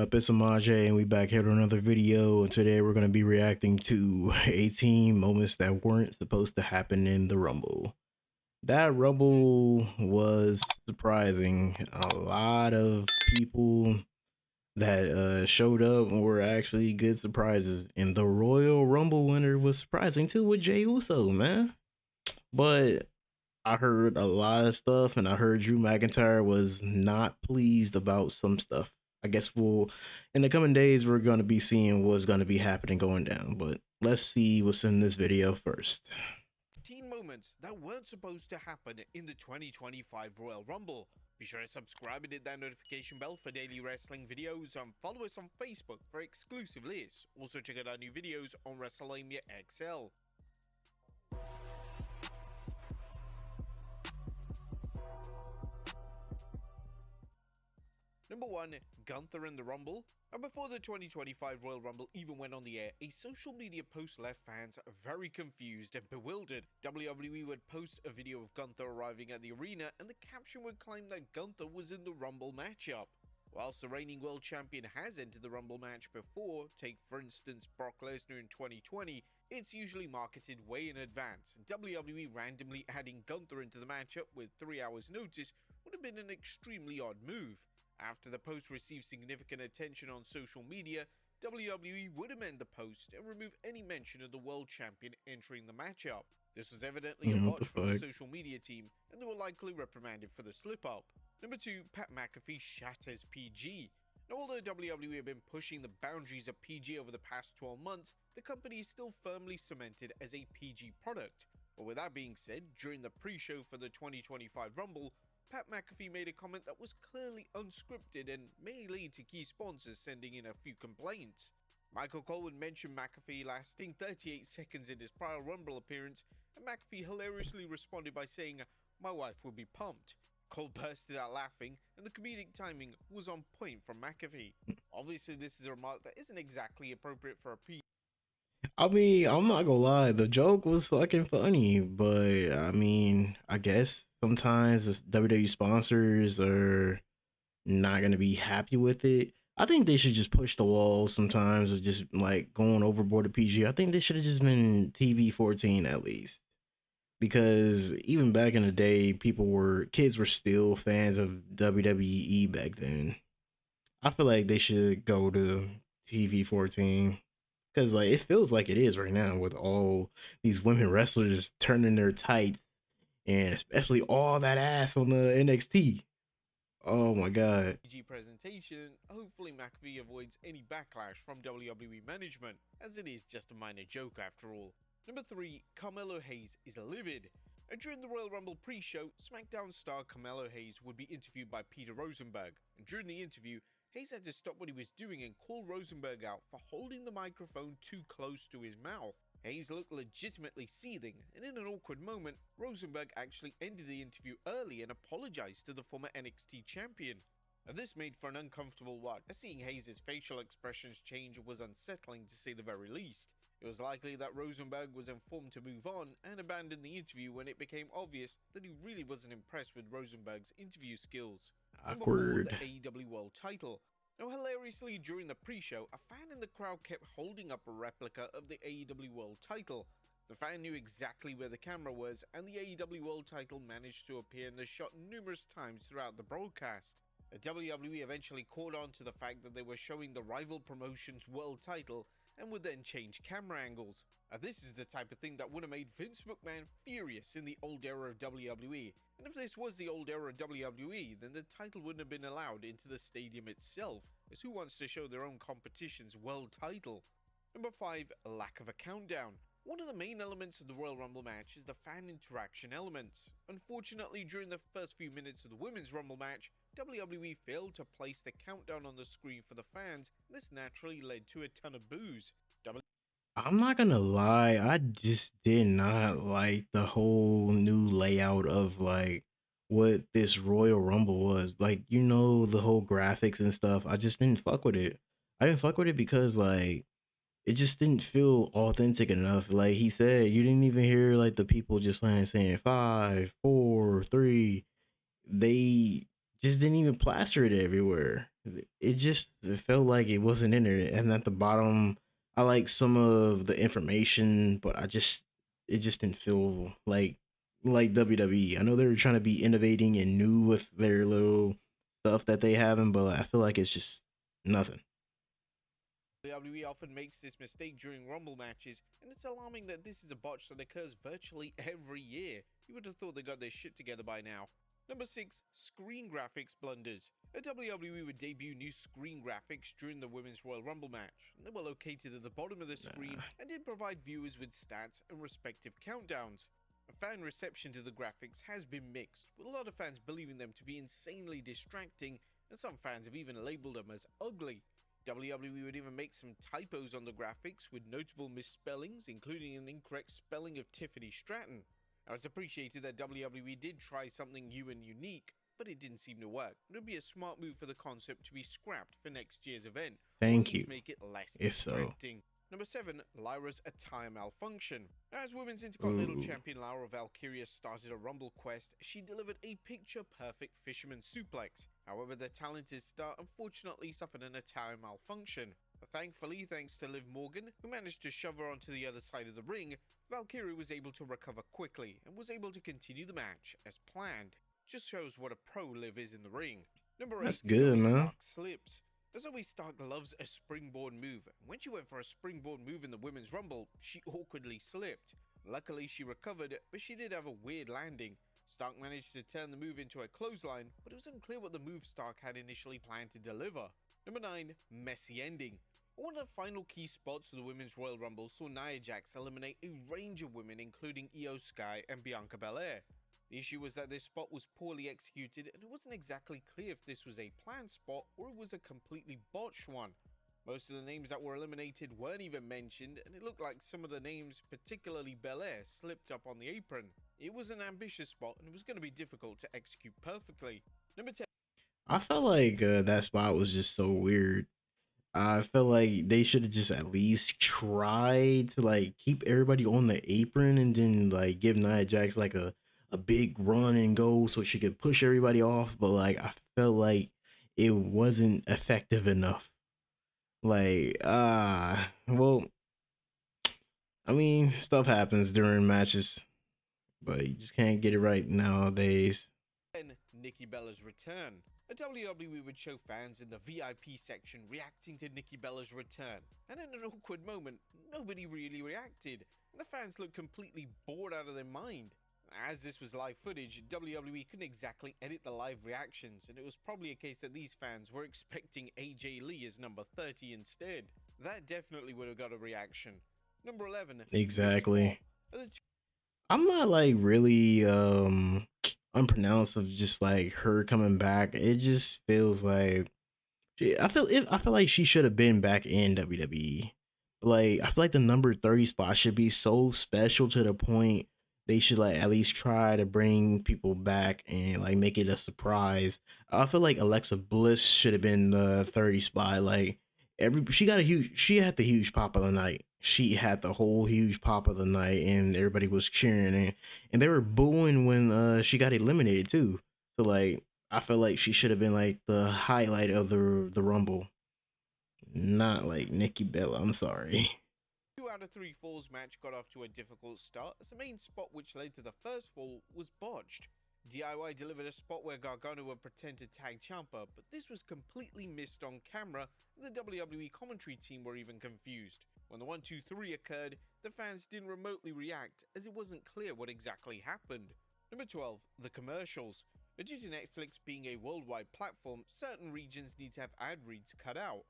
up? It's Amaje, and we back here with another video. And today we're going to be reacting to 18 moments that weren't supposed to happen in the Rumble. That Rumble was surprising. A lot of people that showed up were actually good surprises, and the Royal Rumble winner was surprising too with Jey Uso, man. But I heard a lot of stuff, and I heard Drew McIntyre was not pleased about some stuff. I guess in the coming days, we're going to be seeing what's going to be happening going down. But let's see what's in this video first. 18 moments that weren't supposed to happen in the 2025 Royal Rumble. Be sure to subscribe and hit that notification bell for daily wrestling videos, and follow us on Facebook for exclusive lists. Also check out our new videos on WrestleMania XL. Number 1. Gunther in the Rumble. And before the 2025 Royal Rumble even went on the air, a social media post left fans very confused and bewildered. WWE would post a video of Gunther arriving at the arena, and the caption would claim that Gunther was in the Rumble matchup. Whilst the reigning world champion has entered the Rumble match before, take for instance Brock Lesnar in 2020, it's usually marketed way in advance. WWE randomly adding Gunther into the matchup with 3 hours notice would have been an extremely odd move. After the post received significant attention on social media, WWE would amend the post and remove any mention of the world champion entering the matchup. This was evidently a What the botch from the fuck? social media team, and they were likely reprimanded for the slip-up. Number 2. Pat McAfee shot as PG. Now, although WWE have been pushing the boundaries of PG over the past 12 months, the company is still firmly cemented as a PG product. But with that being said, during the pre-show for the 2025 Rumble, Pat McAfee made a comment that was clearly unscripted and may lead to key sponsors sending in a few complaints. Michael Cole would mention McAfee lasting 38 seconds in his prior Rumble appearance, and McAfee hilariously responded by saying, "My wife would be pumped." Cole bursted out laughing, and the comedic timing was on point from McAfee. Obviously, this is a remark that isn't exactly appropriate for a I mean, I'm not gonna lie, the joke was fucking funny, but I mean, I guess sometimes the WWE sponsors are not gonna be happy with it. I think they should just push the wall sometimes, or just like going overboard to PG. I think they should have just been TV 14 at least, because even back in the day, kids were still fans of WWE back then. I feel like they should go to TV 14. Because like it feels like it is right now with all these women wrestlers turning their tights, and especially all that ass on the NXT. Oh my god. PG presentation. Hopefully McAfee avoids any backlash from WWE management, as it is just a minor joke after all. Number 3. Carmelo Hayes is livid. And during the Royal Rumble pre-show, SmackDown star Carmelo Hayes would be interviewed by Peter Rosenberg, and during the interview, Hayes had to stop what he was doing and call Rosenberg out for holding the microphone too close to his mouth. Hayes looked legitimately seething, and in an awkward moment, Rosenberg actually ended the interview early and apologized to the former NXT champion. And this made for an uncomfortable watch, as seeing Hayes' facial expressions change was unsettling to say the very least. It was likely that Rosenberg was informed to move on and abandon the interview when it became obvious that he really wasn't impressed with Rosenberg's interview skills. Number 4. Awkward. The AEW World title. Now, hilariously, during the pre-show, a fan in the crowd kept holding up a replica of the AEW World title. The fan knew exactly where the camera was, and the AEW World title managed to appear in the shot numerous times throughout the broadcast. The WWE eventually caught on to the fact that they were showing the rival promotion's world title, and would then change camera angles. This is the type of thing that would have made Vince McMahon furious in the old era of WWE, and if this was the old era of WWE, then the title wouldn't have been allowed into the stadium itself, as who wants to show their own competition's world title? Number 5. Lack of a countdown. One of the main elements of the Royal Rumble match is the fan interaction elements. Unfortunately, during the first few minutes of the Women's Rumble match, WWE failed to place the countdown on the screen for the fans, and this naturally led to a ton of boos. I'm not gonna lie, I just did not like the whole new layout of like what this Royal Rumble was. Like, the whole graphics and stuff. I just didn't fuck with it. I didn't fuck with it because like it just didn't feel authentic enough. Like he said, you didn't even hear like the people just like saying 5, 4, 3. They just didn't even plaster it everywhere. It felt like it wasn't in there. And at the bottom, I like some of the information, but it just didn't feel like WWE. I know they were trying to be innovating and new with their little stuff that they having, but I feel like it's just nothing. WWE often makes this mistake during Rumble matches, and it's alarming that this is a botch that occurs virtually every year. You would have thought they got their shit together by now. Number 6. Screen graphics blunders. A WWE would debut new screen graphics during the Women's Royal Rumble match. They were located at the bottom of the screen Nah, and did provide viewers with stats and respective countdowns. Fan reception to the graphics has been mixed, with a lot of fans believing them to be insanely distracting, and some fans have even labeled them as ugly. WWE would even make some typos on the graphics with notable misspellings, including an incorrect spelling of Tiffany Stratton. Now, it's appreciated that WWE did try something new and unique, but it didn't seem to work. It would be a smart move for the concept to be scrapped for next year's event, or at thank least you. make it less If so, distracting. Number 7. Lyra's attire malfunction. As Women's Intercontinental ooh, Champion Lyra Valkyria started a Rumble quest, she delivered a picture-perfect fisherman suplex. However, the talented star unfortunately suffered an attire malfunction. Thankfully, thanks to Liv Morgan, who managed to shove her onto the other side of the ring, Valkyria was able to recover quickly and was able to continue the match as planned. Just shows what a pro Liv is in the ring. Number that's 8. good, Zoe man. Stark slips. Zoe Stark loves a springboard move, and when she went for a springboard move in the Women's Rumble, she awkwardly slipped. Luckily, she recovered, but she did have a weird landing. Stark managed to turn the move into a clothesline, but it was unclear what the move Stark had initially planned to deliver. Number 9. Messy ending. One of the final key spots of the Women's Royal Rumble saw Nia Jax eliminate a range of women, including Io Sky and Bianca Belair. The issue was that this spot was poorly executed, and it wasn't exactly clear if this was a planned spot or it was a completely botched one. Most of the names that were eliminated weren't even mentioned, and it looked like some of the names, particularly Belair, slipped up on the apron. It was an ambitious spot, and it was going to be difficult to execute perfectly. Number 10. I felt like that spot was just so weird. I felt like they should have just at least tried to like keep everybody on the apron and then like give Nia Jax like a big run and go so she could push everybody off. But like I felt like it wasn't effective enough. Like well, I mean stuff happens during matches, but you just can't get it right nowadays. Then, Nikki Bella's return. A WWE would show fans in the VIP section reacting to Nikki Bella's return, and in an awkward moment, nobody really reacted, and the fans looked completely bored out of their mind. As this was live footage, WWE couldn't exactly edit the live reactions, and it was probably a case that these fans were expecting AJ Lee as number 30 instead. That definitely would have got a reaction. Number 11, this spot. Exactly. I'm not like really unpronounced of just like her coming back. It just feels like I feel like she should have been back in WWE. Like I feel like the number 30 spot should be so special to the point they should like at least try to bring people back and like make it a surprise. I feel like Alexa Bliss should have been the 30 spot. Like she had the huge pop of the night. She had the whole huge pop of the night and everybody was cheering and they were booing when she got eliminated too. So like I feel like she should have been like the highlight of the Rumble, not like Nikki Bella. I'm sorry. 2 out of 3 falls match got off to a difficult start, as the main spot which led to the first fall was botched. DIY delivered a spot where Gargano would pretend to tag Ciampa, but this was completely missed on camera, and the WWE commentary team were even confused. When the 1-2-3 occurred, the fans didn't remotely react, as it wasn't clear what exactly happened. Number 12. The commercials. Due to Netflix being a worldwide platform, certain regions need to have ad reads cut out.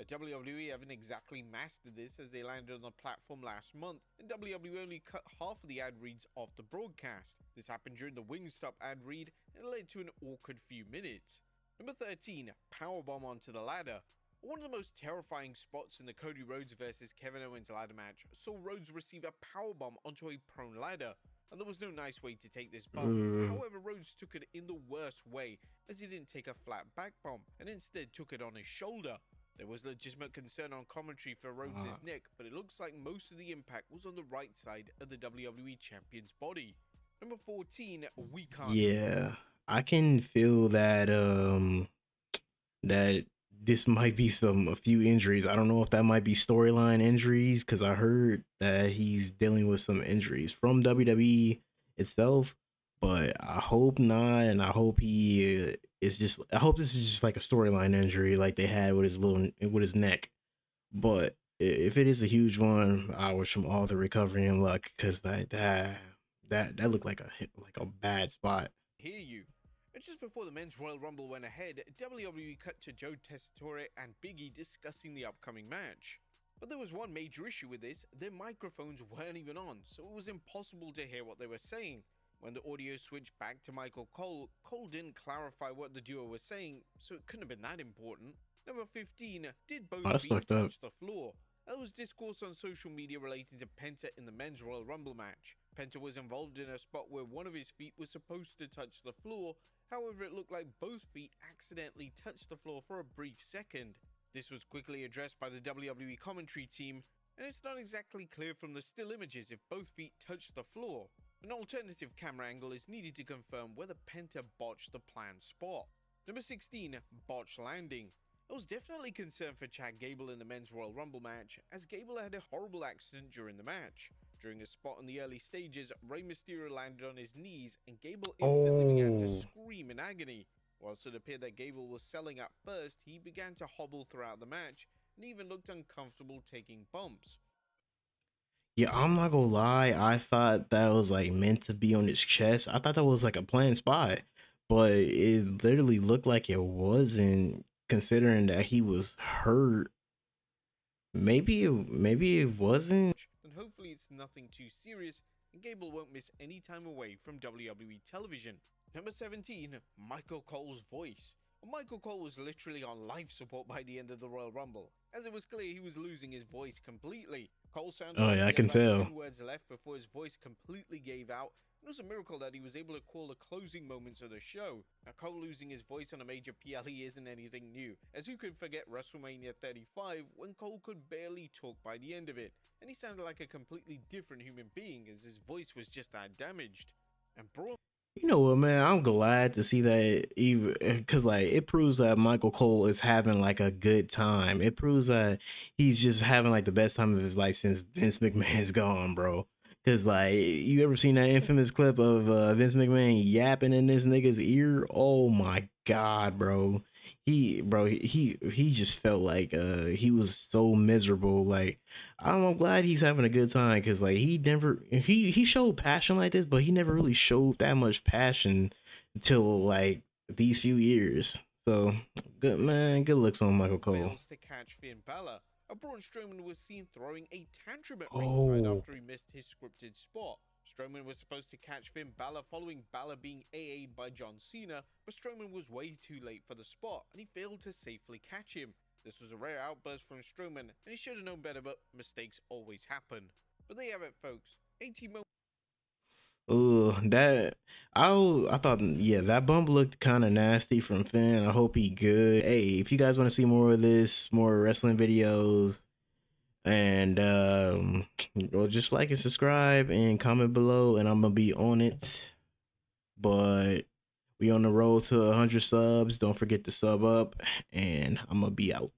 WWE haven't exactly mastered this, as they landed on the platform last month, and WWE only cut half of the ad reads off the broadcast. This happened during the Wingstop ad read and led to an awkward few minutes. Number 13. Powerbomb onto the ladder. One of the most terrifying spots in the Cody Rhodes vs Kevin Owens ladder match saw Rhodes receive a powerbomb onto a prone ladder, and there was no nice way to take this bump. However, Rhodes took it in the worst way, as he didn't take a flat back bump and instead took it on his shoulder. There was legitimate concern on commentary for Rhodes' neck, but it looks like most of the impact was on the right side of the WWE Champion's body. Number 14, we can't. Yeah. I can feel that this might be a few injuries. I don't know if that might be storyline injuries because I heard that he's dealing with some injuries from WWE itself, but I hope not, and I hope he is just. I hope this is just like a storyline injury like they had with his neck. But if it is a huge one, I wish him all the recovery and luck because that looked like a bad spot. Hear you. And just before the men's Royal Rumble went ahead, WWE cut to Joe Tessitore and Big E discussing the upcoming match. But there was one major issue with this: their microphones weren't even on, so it was impossible to hear what they were saying. When the audio switched back to Michael Cole, Cole didn't clarify what the duo was saying, so it couldn't have been that important. Number 15, did Oh, both that's feet fucked up. touch the floor? There was discourse on social media relating to Penta in the men's Royal Rumble match. Penta was involved in a spot where one of his feet was supposed to touch the floor, however it looked like both feet accidentally touched the floor for a brief second. This was quickly addressed by the WWE commentary team, and it's not exactly clear from the still images if both feet touched the floor. An alternative camera angle is needed to confirm whether Penta botched the planned spot. Number 16, botch landing. I was definitely concerned for Chad Gable in the men's Royal Rumble match, as Gable had a horrible accident during the match. During a spot in the early stages, Rey Mysterio landed on his knees and Gable instantly began to Oh. scream in agony. Whilst it appeared that Gable was selling at first, he began to hobble throughout the match and even looked uncomfortable taking bumps. Yeah, I'm not gonna lie. I thought that was like meant to be on his chest. I thought that was like a planned spot, but it literally looked like it wasn't. Considering that he was hurt, maybe it wasn't. Then hopefully it's nothing too serious and Gable won't miss any time away from WWE television. Number 17, Michael Cole's voice. Michael Cole was literally on life support by the end of the Royal Rumble, as it was clear he was losing his voice completely. Cole sounded Oh like yeah, I he had can about tell. 10 words left before his voice completely gave out. It was a miracle that he was able to call the closing moments of the show. Now, Cole losing his voice on a major PLE isn't anything new, as who could forget WrestleMania 35 when Cole could barely talk by the end of it, and he sounded like a completely different human being as his voice was just that damaged. And Braun You know what, man? I'm glad to see that, even because like it proves that Michael Cole is having like a good time. It proves that he's just having like the best time of his life since Vince McMahon's gone, bro. Because like you ever seen that infamous clip of Vince McMahon yapping in this nigga's ear? Oh my god, bro. He just felt like he was so miserable. Like I'm glad he's having a good time because like he showed passion like this, but he never really showed that much passion until like these few years. So good man, good looks on Michael Cole. fails to catch Finn Balor. Braun Strowman was seen throwing a tantrum at ringside Oh after he missed his scripted spot. Strowman was supposed to catch Finn Balor following Balor being AA'd by John Cena, but Strowman was way too late for the spot and he failed to safely catch him. This was a rare outburst from Strowman and he should have known better, but mistakes always happen. But there you have it, folks. 18 moments. that I thought, yeah, that bump looked kind of nasty from Finn. I hope he good. Hey, if you guys want to see more of this, more wrestling videos, and well, just like and subscribe and comment below, and I'm gonna be on it. But we on the road to 100 subs. Don't forget to sub up, and I'm gonna be out.